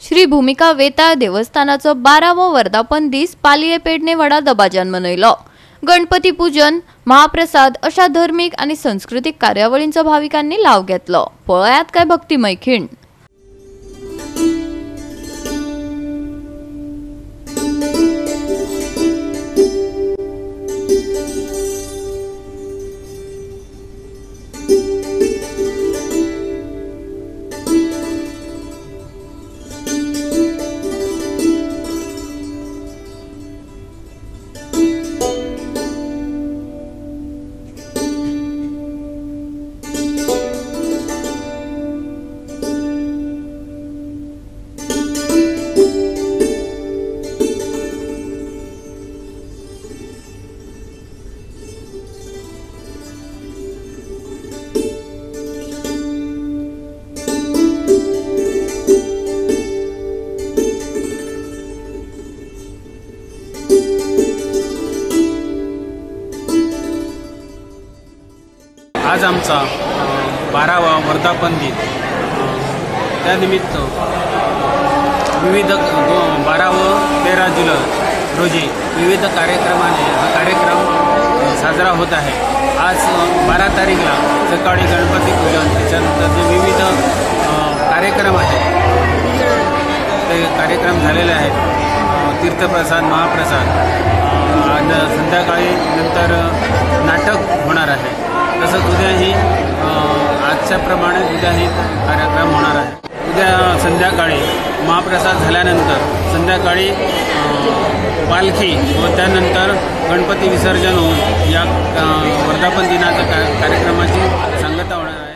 श्री भूमिका वेताळ देवस्थानाचं 12वं वर्धापन दीस पालये पेडणे व्हडा दबाज्यान मनयलो। गणपती पूजन, महाप्रसाद अशा धार्मिक आणि सांस्कृतिक कार्यावळींचा भाविकांनी लाव घेतलो। पळयात काय भक्तिमय खिण। आज आमचा 12वा वर्धापन दिन त्यानिमित्त विविध 12 व 13 जुलै रोजी विविध कार्यक्रमाने हा कार्यक्रम साजरा होत आहे। आज 12 तारीखला सकाळी गणपती पूजन, त्याच्यानंतर जे विविध कार्यक्रम आहेत ते कार्यक्रम झालेले आहेत। तीर्थप्रसाद, महाप्रसाद आणि संध्याकाळी नंतर नाटक होणार आहे। तसंच उद्याही आजच्याप्रमाणे उद्याही कार्यक्रम होणार आहे। उद्या संध्याकाळी महाप्रसाद झाल्यानंतर संध्याकाळी पालखी व त्यानंतर गणपती विसर्जन होऊन या वर्धापन दिनाच्या कार्यक्रमाची सांगता होणार आहे।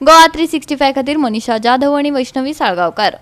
गोवा 365 खातीर मनीषा जाधव आणि वैष्णवी साळगावकर।